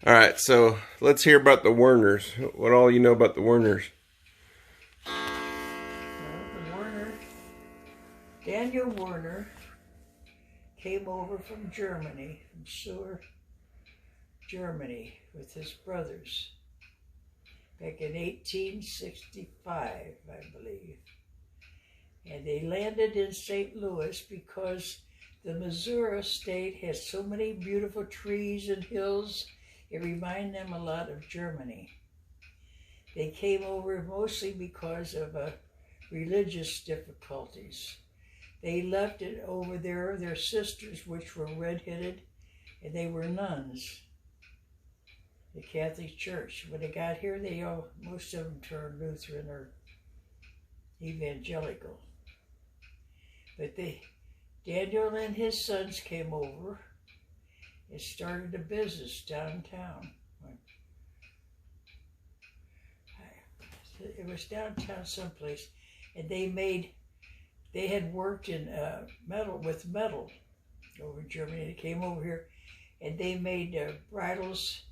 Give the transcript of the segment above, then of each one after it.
All right, so let's hear about the Werners. What all you know about the Werners? Well, Daniel Werner came over from Germany, from Suhr, Germany, with his brothers back in 1865, I believe. And they landed in St. Louis because the Missouri state has so many beautiful trees and hills. It reminded them a lot of Germany. They came over mostly because of religious difficulties. They left it over there, their sisters, which were redheaded, and they were nuns, the Catholic Church. When they got here, most of them turned Lutheran or evangelical. But Daniel and his sons came over and started a business downtown. It was downtown someplace, and they had worked in with metal over in Germany. They came over here, and they made bridles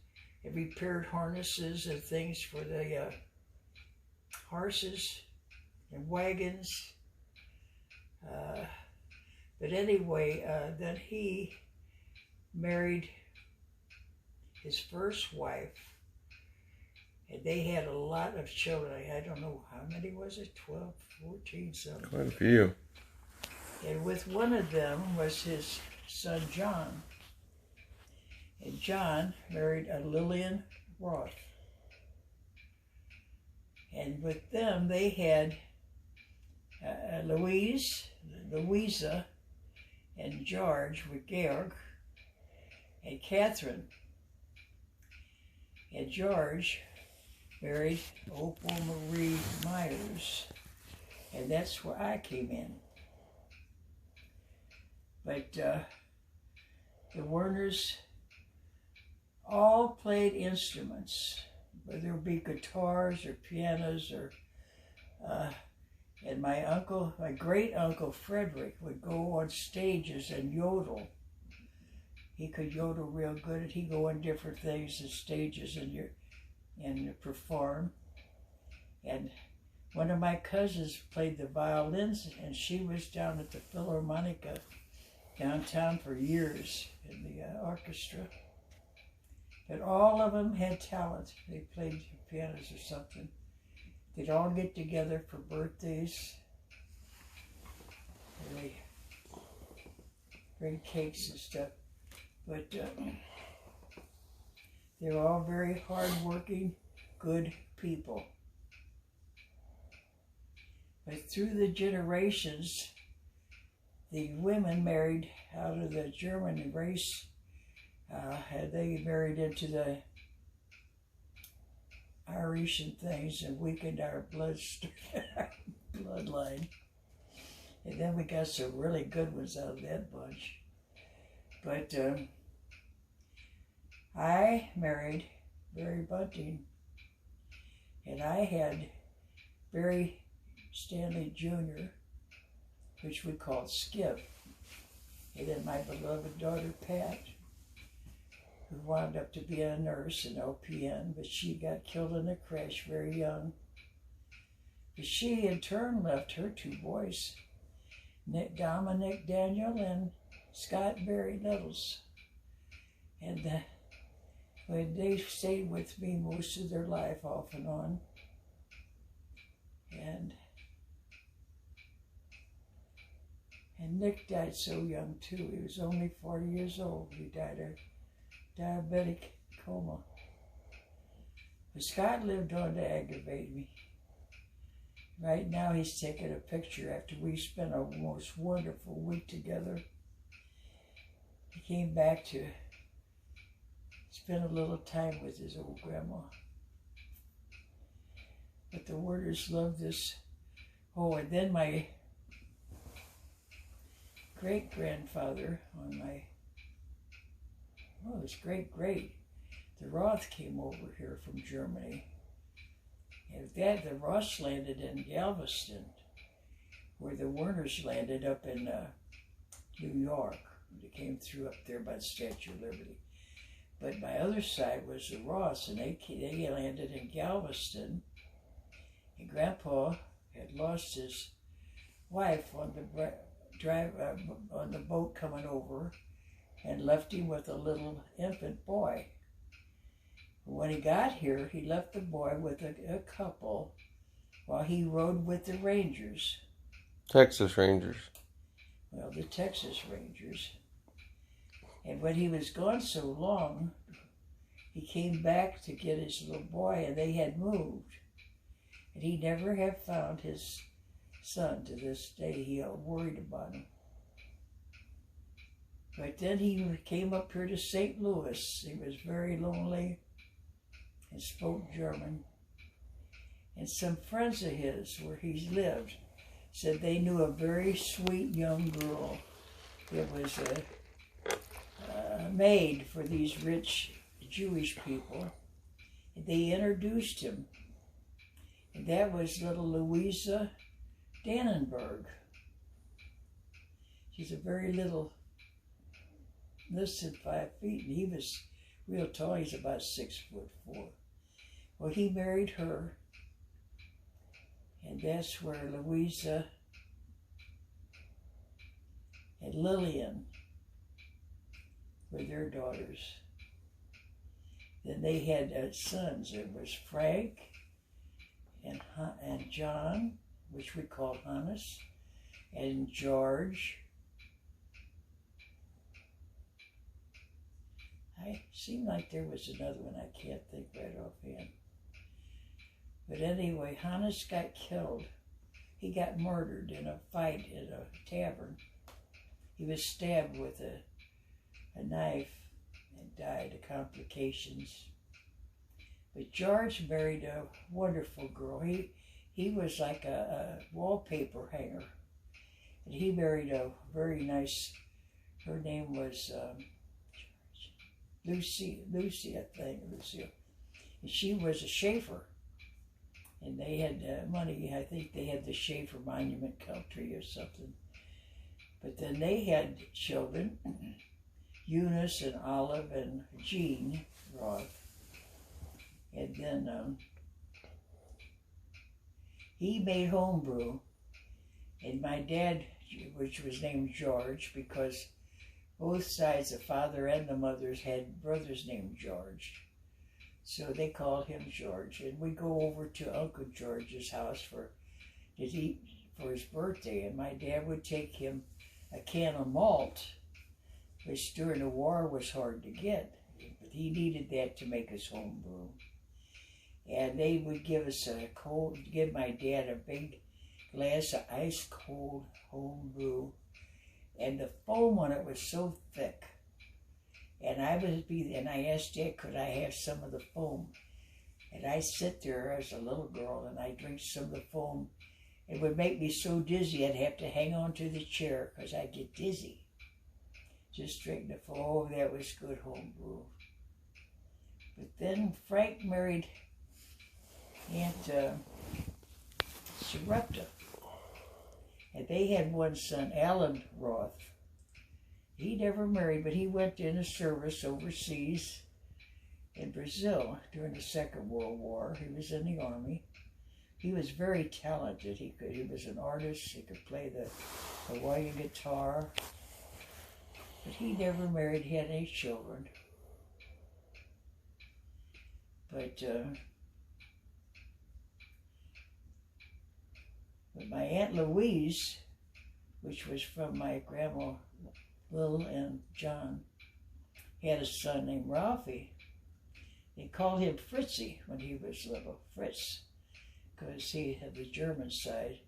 and repaired harnesses and things for the horses and wagons. But anyway, then he married his first wife, and they had a lot of children. I don't know how many was it, 12, 14, something. Quite a few. And with one of them was his son John. And John married a Lillian Roth. And with them, they had Louisa, and George with Georg, and Catherine. And George married Opal Marie Myers, and that's where I came in. But the Werners all played instruments, whether it be guitars or pianos or and my great uncle Frederick would go on stages and yodel. He could yodel real good, and he'd go on different things and stages and perform. And one of my cousins played the violins, and she was down at the Philharmonica downtown for years in the orchestra. But all of them had talent. They played pianos or something. They'd all get together for birthdays. And they bring cakes and stuff. But they're all very hardworking, good people. But through the generations, the women married out of the German race. They married into the Irish and things and weakened our bloodline. And then we got some really good ones out of that bunch. But I married Barry Bunting, and I had Barry Stanley Jr., which we called Skip, and then my beloved daughter Pat, who wound up to be a nurse, an LPN, but she got killed in a crash very young. But she in turn left her two boys, Dominic Daniel and Scott Barry Nettles. And when they stayed with me most of their life, off and on. And Nick died so young too. He was only 40 years old. He died of diabetic coma. But Scott lived on to aggravate me. Right now he's taking a picture after we spent a most wonderful week together. He came back to spend a little time with his old grandma. But the Werners loved this. Oh, and then my great-grandfather on my, his great-great, the Roth came over here from Germany. And the Roths landed in Galveston, where the Werners landed up in New York. They came through up there by the Statue of Liberty. But my other side was the Ross, and they landed in Galveston. And Grandpa had lost his wife on the boat coming over, and left him with a little infant boy. When he got here, he left the boy with a couple while he rode with the Rangers. Texas Rangers. Well, the Texas Rangers. And when he was gone so long, he came back to get his little boy, and they had moved. And he never had found his son to this day. He worried about him. But then he came up here to St. Louis. He was very lonely and spoke German. And some friends of his, where he lived, said they knew a very sweet young girl that was a maid for these rich Jewish people. And they introduced him. And that was little Louisa Dannenberg. She's a very little, less than 5 feet, and he was real tall. He's about 6'4". Well, he married her, and that's where Louisa and Lillian were their daughters. Then they had sons. It was Frank and John, which we called Hannes, and George. I seemed like there was another one I can't think right offhand. But anyway, Hannes got killed. He got murdered in a fight at a tavern. He was stabbed with a knife and died of complications. But George married a wonderful girl. He was like a wallpaper hanger. And he married a very nice, her name was Lucy, I think, Lucia. And she was a Schaefer. And they had money. I think they had the Schaefer Monument Country or something. But then they had children, Eunice and Olive and Jean Roth. And then he made homebrew. And my dad, which was named George, because both sides, the father and the mothers, had brothers named George. So they called him George. And we go over to Uncle George's house for his birthday. And my dad would take him a can of malt, which during the war was hard to get. But he needed that to make his homebrew. And they would give us give my dad a big glass of ice cold homebrew. And the foam on it was so thick. And I asked Dad, could I have some of the foam? And I sit there as a little girl and I drink some of the foam. It would make me so dizzy I'd have to hang on to the chair because I'd get dizzy. Just drinking the foam. Oh, that was good homebrew. But then Frank married Aunt Sarepta. And they had one son, Alan Roth. He never married, but he went in a service overseas in Brazil during the Second World War. He was in the army. He was very talented. He was an artist. He could play the Hawaiian guitar. But he never married. He had any children. But my Aunt Louise, which was from my grandma Lil and John, had a son named Ralphie. They called him Fritzy when he was little, Fritz, because he had the German side.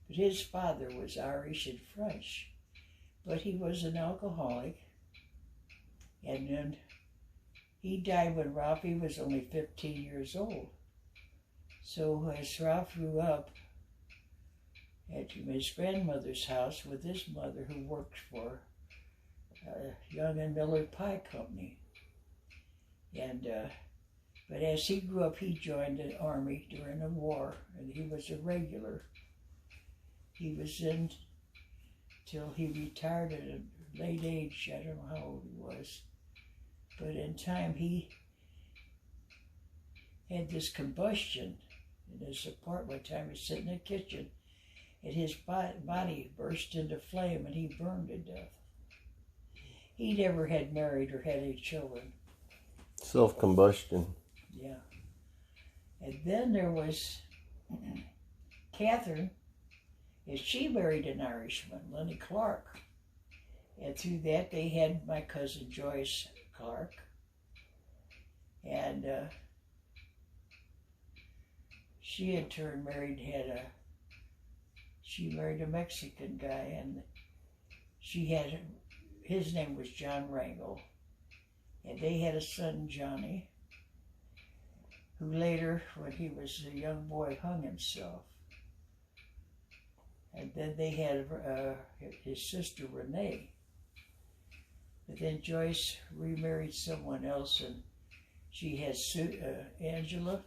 But his father was Irish and French. But he was an alcoholic. And then he died when Ralphie was only 15 years old. So as Ralph grew up at his grandmother's house with his mother, who worked for Young and Miller Pie Company. And but as he grew up, he joined the army during the war, and he was a regular. He was in till he retired at a late age. I don't know how old he was, But in time, he had this combustion in his apartment. One time he was sitting in the kitchen, and his body burst into flame, and he burned to death. He never had married or had any children. Self-combustion. Yeah. And then there was Catherine, and she married an Irishman, Lenny Clark. And through that, they had my cousin Joyce Clark. And she in turn she married a Mexican guy, and his name was John Rangel. And they had a son, Johnny, who later, when he was a young boy, hung himself. And then they had his sister, Renee. But then Joyce remarried someone else, and she has Angela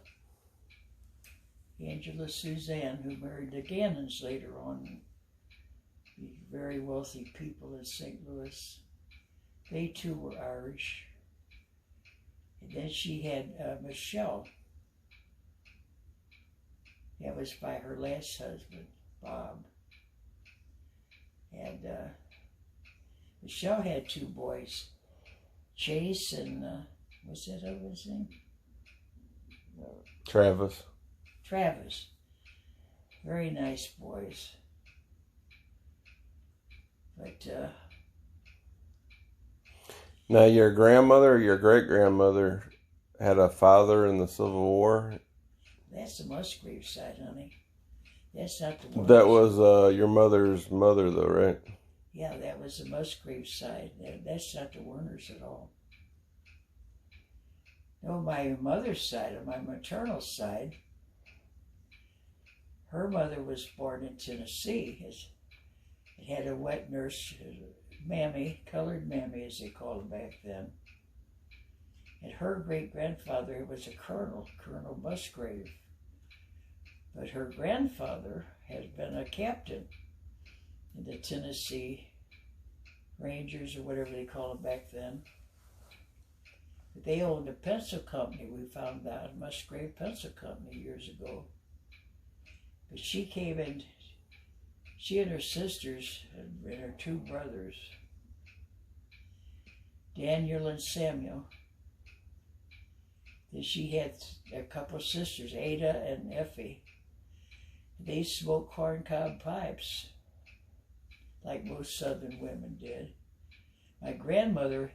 Suzanne, who married the Gannons later on, these very wealthy people in St. Louis. They too were Irish. And then she had Michelle. That was by her last husband, Bob. And Michelle had two boys, Chase and, what's that other one's name? Travis. Travis. Very nice boys. But, Now, your grandmother or your great-grandmother had a father in the Civil War? that's the Musgrave side, honey. That's not the one. That was your mother's mother, though, right? Yeah, that was the Musgrave side. That's not the Werners at all. No, my mother's side, on my maternal side, her mother was born in Tennessee. It had a wet nurse, mammy, colored mammy as they called it back then. And her great-grandfather was a colonel, Colonel Musgrave. But her grandfather had been a captain in the Tennessee Rangers, or whatever they called it back then. But they owned a pencil company, we found out, Musgrave Pencil Company years ago. But she came in, she and her sisters and her two brothers, Daniel and Samuel. Then she had a couple of sisters, Ada and Effie. They smoked corncob pipes, like most Southern women did. My grandmother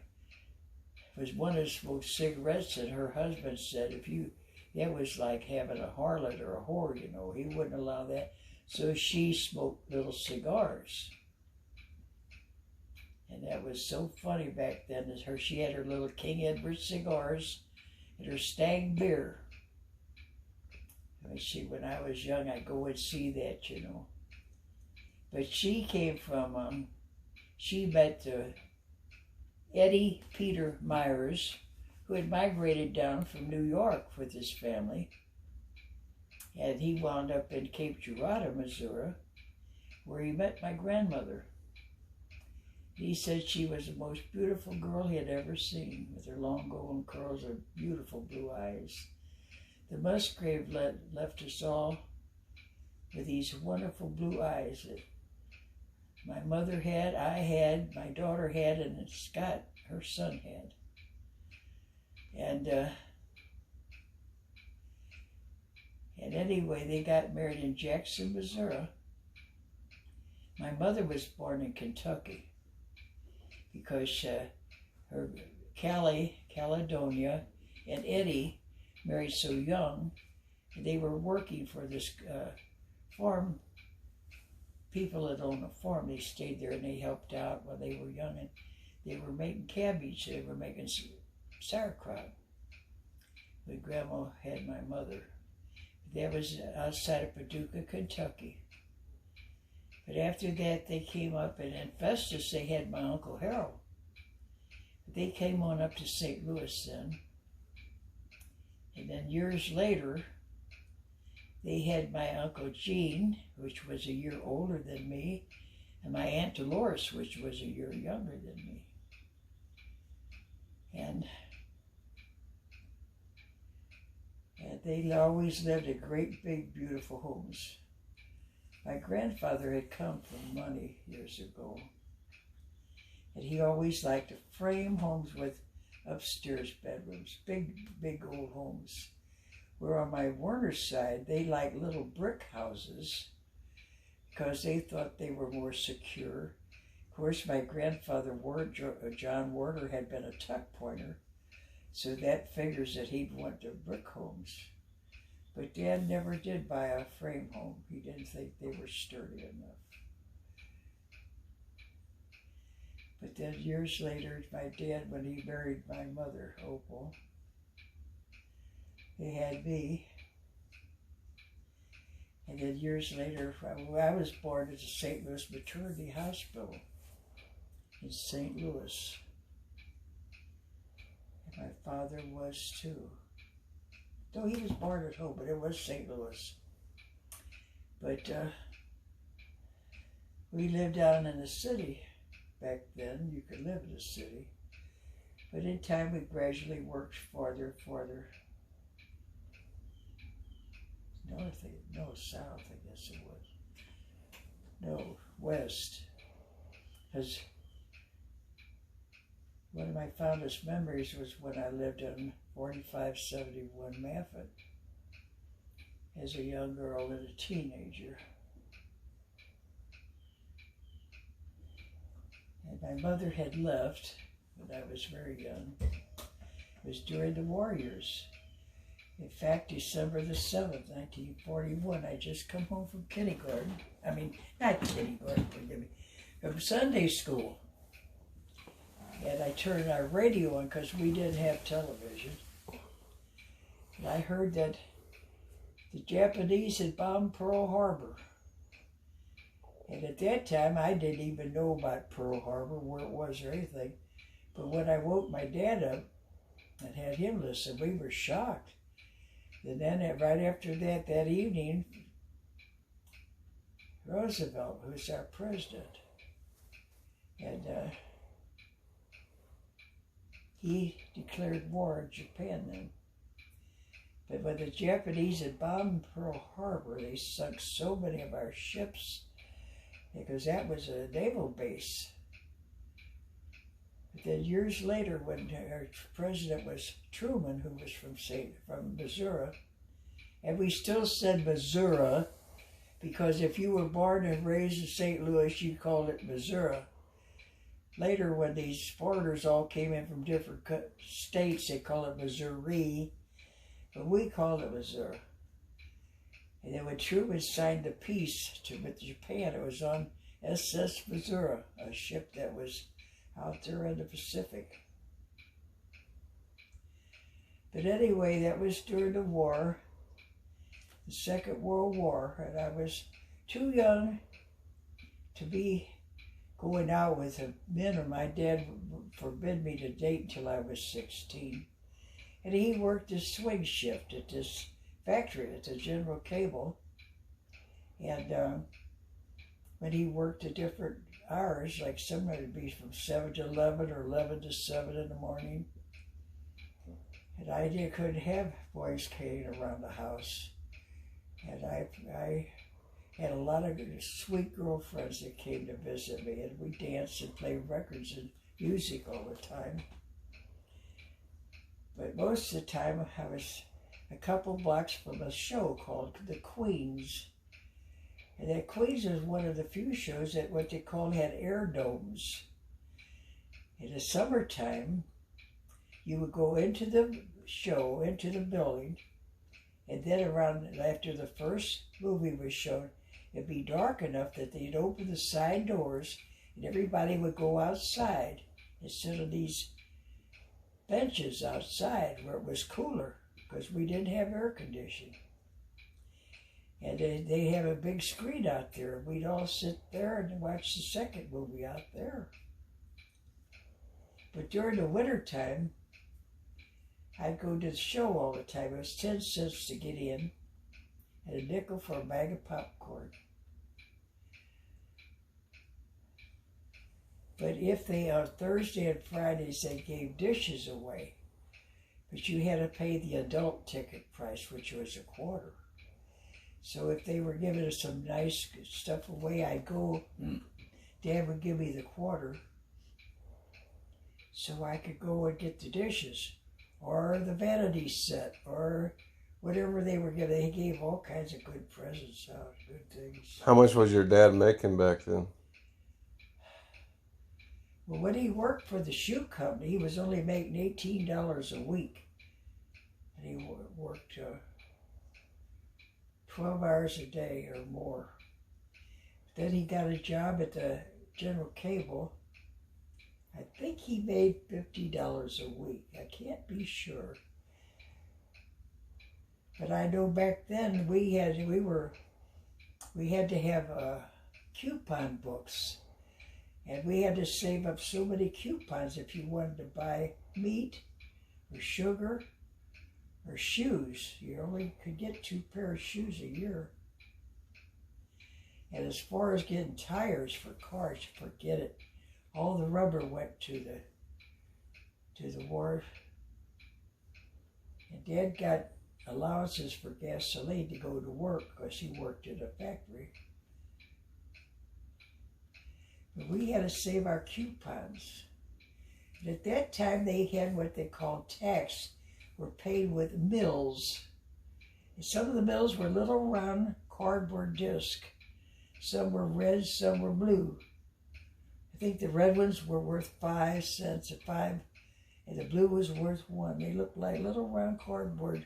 was one who smoked cigarettes, and her husband said that was like having a harlot or a whore, you know. He wouldn't allow that. So she smoked little cigars. And that was so funny back then. She had her little King Edward cigars and her Stag beer. When I was young, I'd go and see that, you know. But she came from, she met Eddie Peter Myers, who had migrated down from New York with his family. And he wound up in Cape Girardeau, Missouri, where he met my grandmother. He said she was the most beautiful girl he had ever seen, with her long golden curls and beautiful blue eyes. The Musgrave left us all with these wonderful blue eyes that my mother had, I had, my daughter had, and Scott, her son, had. And anyway, they got married in Jackson, Missouri. My mother was born in Kentucky because her Caledonia, and Eddie married so young. They were working for this farm, people that owned a farm. They stayed there and they helped out while they were young, and they were making cabbage. They were making sauerkraut. But Grandma had my mother. That was outside of Paducah, Kentucky. But after that, they came up, and in Festus, they had my Uncle Harold. But they came on up to St. Louis then. And then years later, they had my Uncle Gene, which was a year older than me, and my Aunt Dolores, which was a year younger than me. And And they always lived in great, big, beautiful homes. My grandfather had come from money years ago, and he always liked to frame homes with upstairs bedrooms, big, big old homes. Where on my Werner side, they liked little brick houses because they thought they were more secure. Of course, my grandfather, John Warner, had been a tuck pointer, so that figures that he'd want the brick homes. But Dad never did buy a frame home. He didn't think they were sturdy enough. But then years later, my dad, when he married my mother, Opal, they had me. And then years later, I was born at the St. Louis Maternity Hospital in St. Louis. And my father was too. Though he was born at home, but it was St. Louis. But we lived down in the city back then. You could live in the city. But in time, we gradually worked farther and farther. South, I guess it was. No, west. Because one of my fondest memories was when I lived on 4571 Maffett as a young girl and a teenager. And my mother had left when I was very young. It was during the war years. In fact, December the 7th, 1941, I just come home from kindergarten. I mean, not kindergarten, forgive me, from Sunday school. And I turned our radio on because we didn't have television. And I heard that the Japanese had bombed Pearl Harbor. And at that time, I didn't even know about Pearl Harbor, where it was or anything. But when I woke my dad up and had him listen, we were shocked. And then right after that evening, Roosevelt, who was our president, and he declared war on Japan then. But when the Japanese had bombed Pearl Harbor, they sunk so many of our ships because that was a naval base. But then years later, when our president was Truman, who was from Missouri, and we still said Missouri, because if you were born and raised in St. Louis, you called it Missouri. Later, when these foreigners all came in from different states, they call it Missouri, but we called it Missouri. And then when Truman signed the peace with Japan, it was on SS Missouri, a ship that was out there in the Pacific. But anyway, that was during the war, the Second World War, and I was too young to be going out with men, or my dad forbid me to date until I was 16. And he worked a swing shift at this factory, at the General Cable. And when he worked at different hours, like somebody would be from 7 to 11 or 11 to 7 in the morning. And I couldn't have boys carrying around the house. And I had a lot of sweet girlfriends that came to visit me, and we danced and played records and music all the time. But most of the time, I was a couple blocks from a show called The Queens. And that Queens was one of the few shows that what they called had air domes. In the summertime, you would go into the show, into the building, and then around after the first movie was shown, it'd be dark enough that they'd open the side doors and everybody would go outside instead of these benches outside where it was cooler because we didn't have air conditioning. And they have a big screen out there. We'd all sit there and watch the second movie out there. But during the winter time, I'd go to the show all the time. It was 10 cents to get in and a nickel for a bag of popcorn. But if they, on Thursday and Fridays, they gave dishes away, but you had to pay the adult ticket price, which was a quarter. So if they were giving us some nice stuff away, I'd go, Dad would give me the quarter so I could go and get the dishes or the vanity set or whatever they were giving. They gave all kinds of good presents out, good things. How much was your dad making back then? Well, when he worked for the shoe company, he was only making $18 a week. And he worked 12 hours a day or more. Then he got a job at the General Cable. I think he made $50 a week. I can't be sure. But I know back then we had to have coupon books. And we had to save up so many coupons if you wanted to buy meat or sugar or shoes. You only could get 2 pairs of shoes a year. And as far as getting tires for cars, forget it. All the rubber went to the wharf. And Dad got allowances for gasoline to go to work because he worked in a factory. But we had to save our coupons. And at that time, they had what they called tax, were paid with mills. And some of the mills were little round cardboard discs. Some were red, some were blue. I think the red ones were worth 5 cents a 5, and the blue was worth 1. They looked like little round cardboard.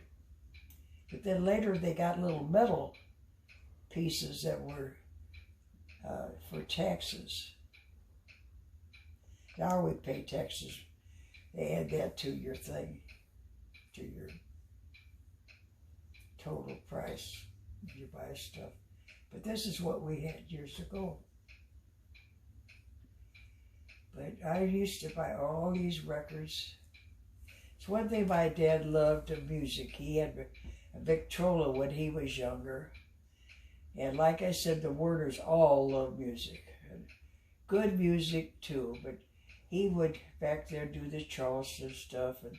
But then later they got little metal pieces that were for taxes. Now we pay taxes. They add that to your thing, to your total price when you buy stuff. But this is what we had years ago. But I used to buy all these records. It's one thing my dad loved of music. He had a Victrola when he was younger. And like I said, the Werners all love music. And good music too, but he would back there do the Charleston stuff, and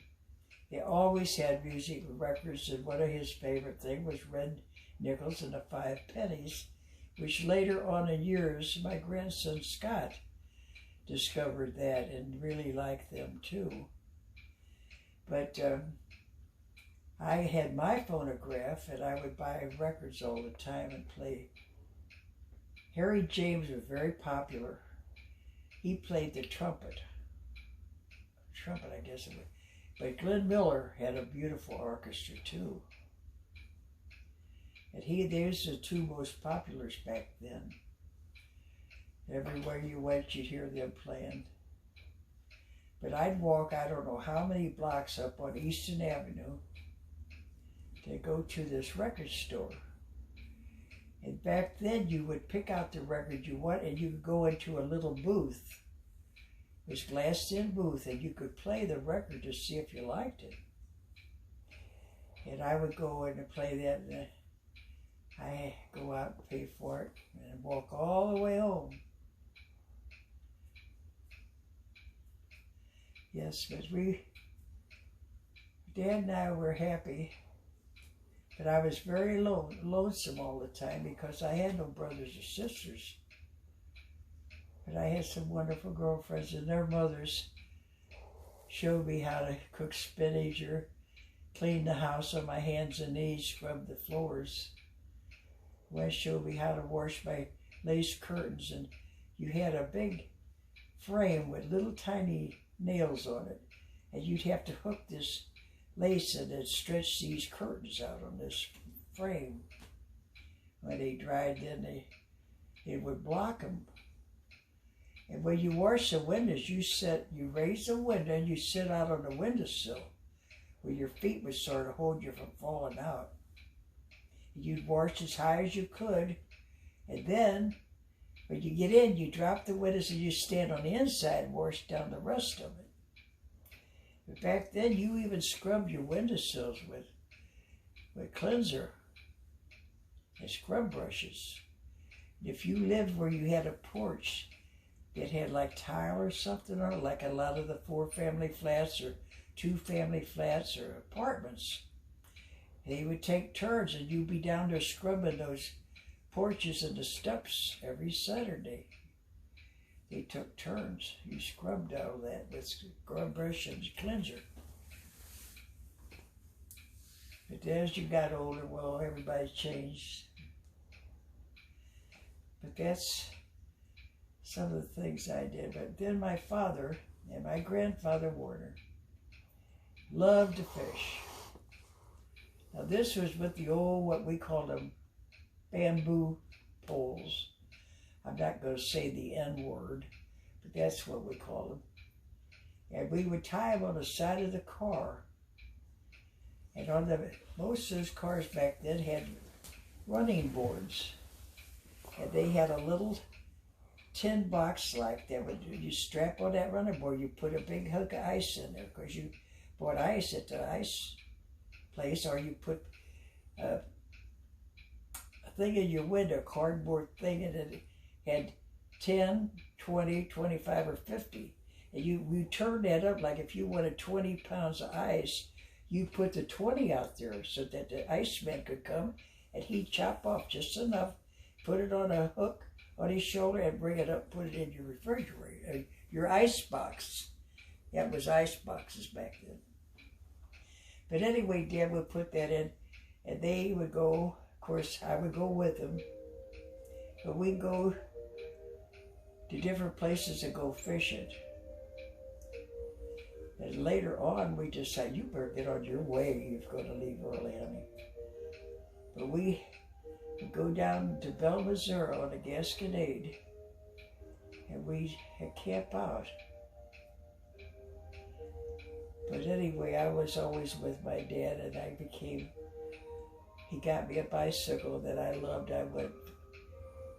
they always had music records, and one of his favorite things was Red Nichols and the Five Pennies, which later on in years, my grandson Scott discovered that and really liked them too. But I had my phonograph, and I would buy records all the time and play. Harry James was very popular. He played the trumpet. I guess it was. But Glenn Miller had a beautiful orchestra too. And there's the 2 most populars back then. Everywhere you went, you'd hear them playing. But I'd walk, I don't know how many blocks up on Easton Avenue to go to this record store. And back then, you would pick out the record you want, and you could go into a little booth. It was glassed-in booth, and you could play the record to see if you liked it. And I would go in and play that, and I go out and pay for it, and walk all the way home. Yes, but Dad and I were happy, but I was very lonesome all the time because I had no brothers or sisters. But I had some wonderful girlfriends, and their mothers showed me how to cook spinach or clean the house on my hands and knees, scrub the floors. One showed me how to wash my lace curtains, and you had a big frame with little tiny nails on it, and you'd have to hook this lace and then stretch these curtains out on this frame. When they dried, then it would block them. And when you wash the windows, you raise the window and you sit out on the windowsill where your feet would sort of hold you from falling out. You'd wash as high as you could, and then when you get in, you drop the windows and you stand on the inside and wash down the rest of it. But back then, you even scrubbed your windowsills with cleanser and scrub brushes. And if you lived where you had a porch that had like tile or something on it, like a lot of the 4-family flats or 2-family flats or apartments. They would take turns, and you'd be down there scrubbing those porches and the steps every Saturday. They took turns. You scrubbed all that with scrub brush and cleanser. But as you got older, well, everybody's changed. But that's some of the things I did. But then my father and my grandfather Warner loved to fish. Now this was with the old, what we call them, bamboo poles. I'm not going to say the N word, but that's what we call them. And we would tie them on the side of the car. And on most of those cars back then had running boards. And they had a little tin box like that. You strap on that running board, you put a big hunk of ice in there, because you bought ice at the ice place, or you put a thing in your window, a cardboard thing, and it had 10, 20, 25, or 50. And you turn that up, like if you wanted 20 pounds of ice, you put the 20 out there so that the iceman could come and he'd chop off just enough, put it on a hook on his shoulder, and bring it up, put it in your refrigerator, your ice box. That was ice boxes back then. But anyway, Dad would put that in, and they would go, of course, I would go with them, but we'd go to different places to go fishing. And later on, we decided, you better get on your way, you're going to leave early, honey. But we would go down to Belle, Missouri on a Gasconade, and we'd camp out. But anyway, I was always with my dad, and he got me a bicycle that I loved. I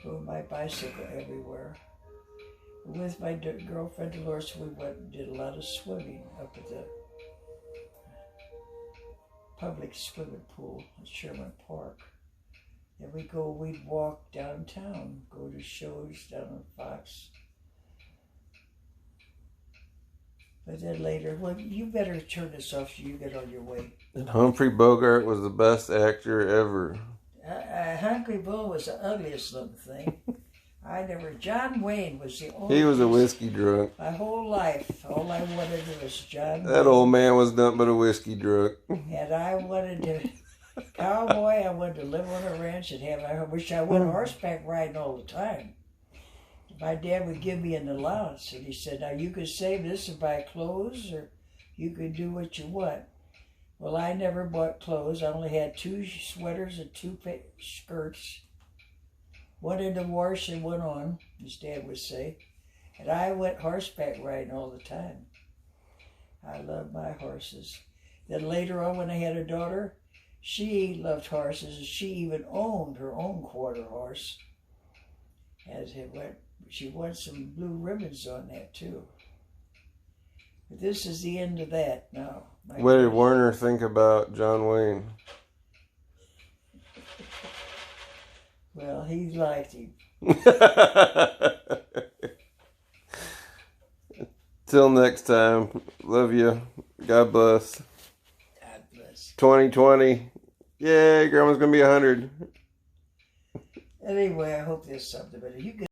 rode my bicycle everywhere. With my girlfriend Dolores, we went and did a lot of swimming up at the public swimming pool in Sherman Park. And we'd walk downtown, go to shows down on Fox. But then later, well, you better turn this off so you get on your way. And Humphrey Bogart was the best actor ever. Humphrey Bogart was the ugliest looking thing. John Wayne was the only. He was a whiskey drunk. My whole life, all I wanted was John Wayne. That old man was nothing but a whiskey drunk. And I wanted to, cowboy, I wanted to live on a ranch and I wish I went horseback riding all the time. My dad would give me an allowance, and he said, now you could save this and buy clothes, or you could do what you want. Well, I never bought clothes. I only had 2 sweaters and 2 skirts. One in the wash and one on, his dad would say. And I went horseback riding all the time. I loved my horses. Then later on, when I had a daughter, she loved horses, and she even owned her own quarter horse. She won some blue ribbons on that too. But this is the end of that now. What did Warner think about John Wayne? Well, he liked him. Till next time. Love you. God bless. God bless. 2020. Yay, Grandma's going to be 100. Anyway, I hope there's something better. You can